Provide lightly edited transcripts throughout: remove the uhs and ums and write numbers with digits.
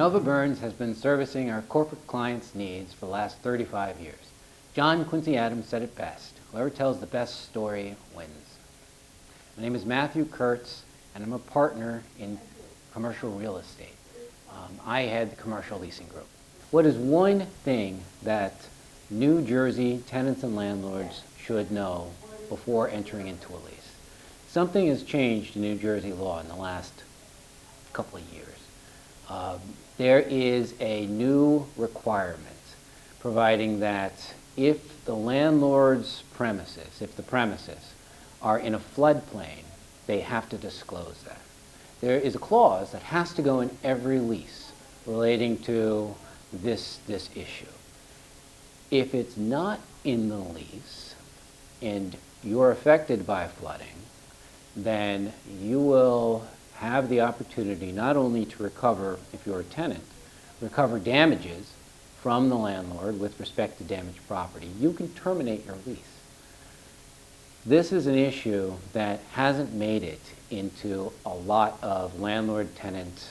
Nova Burns has been servicing our corporate clients' needs for the last 35 years. John Quincy Adams said it best: whoever tells the best story wins. My name is Matthew Kurtz, and I'm a partner in commercial real estate. I head the commercial leasing group. What is one thing that New Jersey tenants and landlords should know before entering into a lease? Something has changed in New Jersey law in the last couple of years. There is a new requirement providing that if the landlord's premises, if the premises are in a floodplain, they have to disclose that. There is a clause that has to go in every lease relating to this issue. If it's not in the lease and you're affected by flooding, then you will have the opportunity not only to recover, if you're a tenant, recover damages from the landlord with respect to damaged property. You can terminate your lease. This is an issue that hasn't made it into a lot of landlord-tenant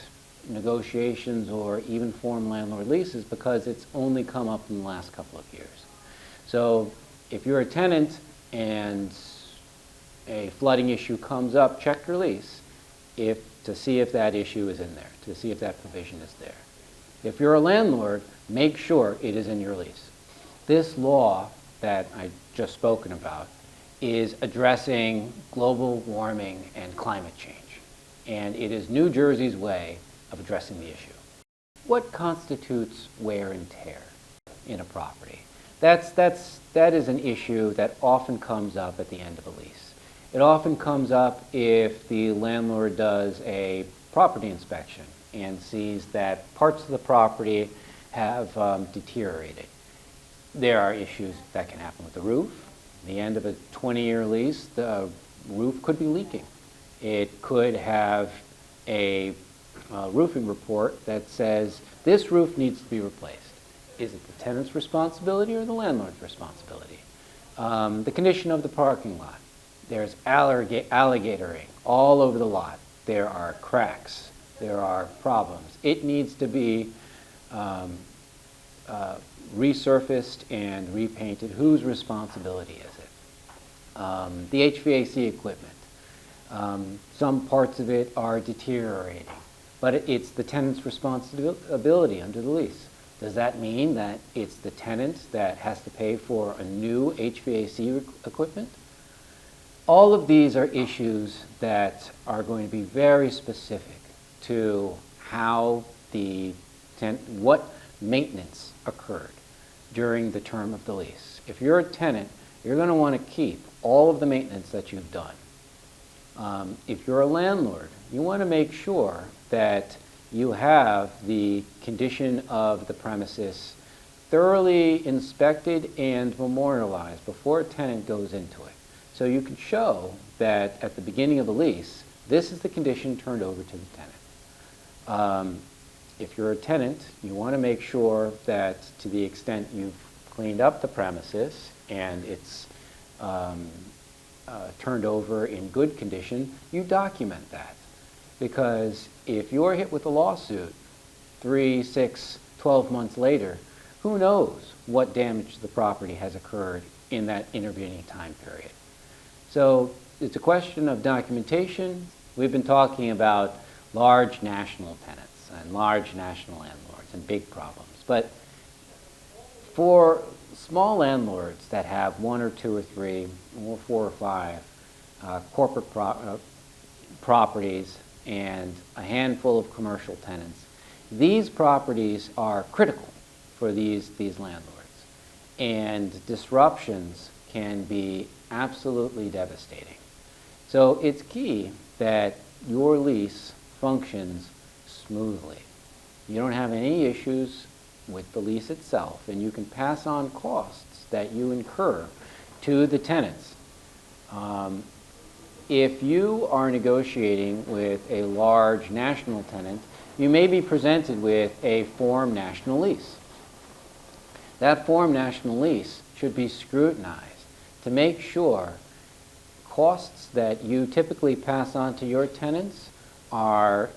negotiations or even formed landlord leases because it's only come up in the last couple of years. So if you're a tenant and a flooding issue comes up, check your lease to see if that issue is in there, to see if that provision is there. If you're a landlord, make sure it is in your lease. This law that I just spoken about is addressing global warming and climate change, and it is New Jersey's way of addressing the issue. What constitutes wear and tear in a property? That is an issue that often comes up at the end of a lease. It often comes up if the landlord does a property inspection and sees that parts of the property have deteriorated. There are issues that can happen with the roof. At the end of a 20-year lease, the roof could be leaking. It could have a roofing report that says this roof needs to be replaced. Is it the tenant's responsibility or the landlord's responsibility? The condition of the parking lot. There's alligatoring all over the lot. There are cracks. There are problems. It needs to be resurfaced and repainted. Whose responsibility is it? The HVAC equipment. Some parts of it are deteriorating, but it's the tenant's responsibility under the lease. Does that mean that it's the tenant that has to pay for a new HVAC equipment? All of these are issues that are going to be very specific to how what maintenance occurred during the term of the lease. If you're a tenant, you're going to want to keep all of the maintenance that you've done. If you're a landlord, you want to make sure that you have the condition of the premises thoroughly inspected and memorialized before a tenant goes into it. So you can show that at the beginning of the lease, this is the condition turned over to the tenant. If you're a tenant, you want to make sure that to the extent you've cleaned up the premises and it's turned over in good condition, you document that. Because if you're hit with a lawsuit 3, 6, 12 months later, who knows what damage to the property has occurred in that intervening time period. So it's a question of documentation. We've been talking about large national tenants and large national landlords and big problems. But for small landlords that have 1 or 2 or 3 or 4 or 5 corporate properties and a handful of commercial tenants, these properties are critical for these landlords. And disruptions can be absolutely devastating. So it's key that your lease functions smoothly. You don't have any issues with the lease itself, and you can pass on costs that you incur to the tenants. If you are negotiating with a large national tenant, you may be presented with a form national lease. That form national lease should be scrutinized to make sure costs that you typically pass on to your tenants are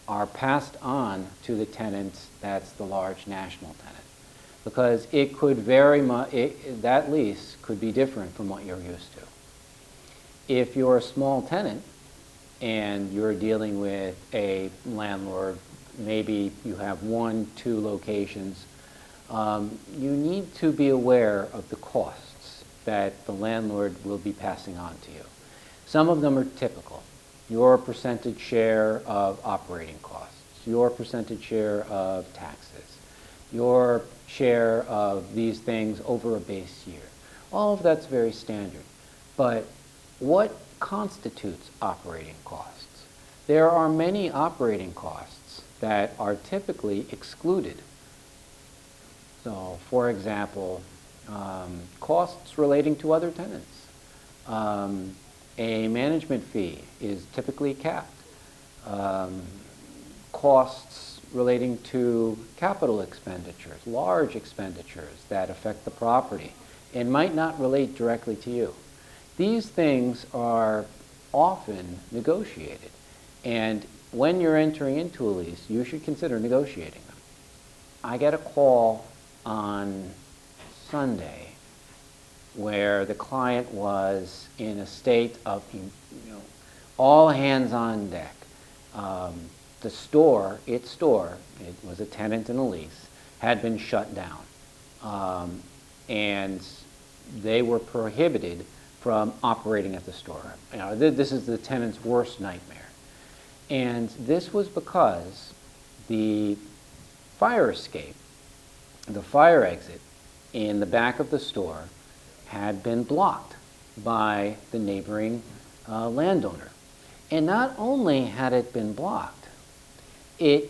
are passed on to the tenant that's the large national tenant. Because it could very much, that lease could be different from what you're used to. If you're a small tenant and you're dealing with a landlord, maybe you have 1, 2 locations, you need to be aware of the costs that the landlord will be passing on to you. Some of them are typical. Your percentage share of operating costs, your percentage share of taxes, your share of these things over a base year. All of that's very standard. But what constitutes operating costs? There are many operating costs that are typically excluded. So, for example, costs relating to other tenants. A management fee is typically capped. Costs relating to capital expenditures, large expenditures that affect the property and might not relate directly to you. These things are often negotiated, and when you're entering into a lease, you should consider negotiating them. I get a call on Sunday where the client was in a state of, all hands on deck. The store, it was a tenant in a lease, had been shut down. And they were prohibited from operating at the store. This is the tenant's worst nightmare. And this was because the fire escape, the fire exit in the back of the store had been blocked by the neighboring landowner. And not only had it been blocked, there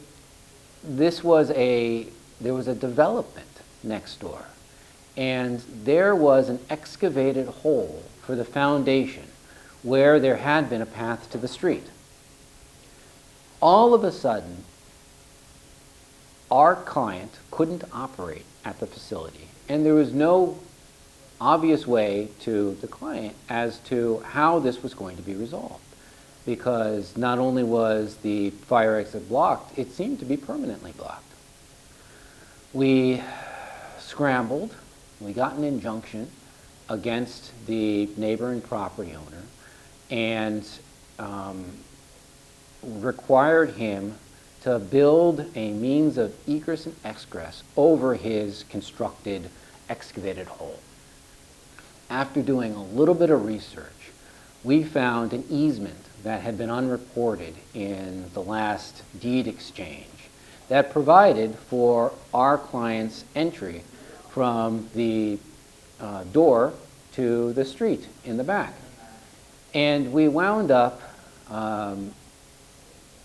was a development next door, and there was an excavated hole for the foundation where there had been a path to the street. All of a sudden, our client couldn't operate at the facility, and there was no obvious way to the client as to how this was going to be resolved, because not only was the fire exit blocked, it seemed to be permanently blocked. We scrambled, we got an injunction against the neighboring property owner and required him to build a means of egress and egress over his constructed excavated hole. After doing a little bit of research, we found an easement that had been unreported in the last deed exchange that provided for our client's entry from the door to the street in the back. And we wound up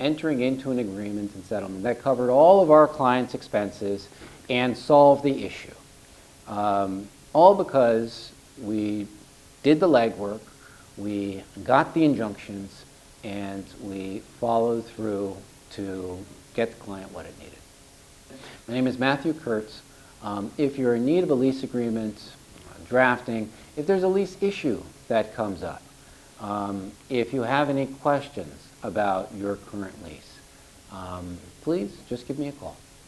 entering into an agreement and settlement that covered all of our client's expenses and solved the issue. All because we did the legwork, we got the injunctions, and we followed through to get the client what it needed. My name is Matthew Kurtz. If you're in need of a lease agreement, drafting, if there's a lease issue that comes up, if you have any questions about your current lease, please just give me a call.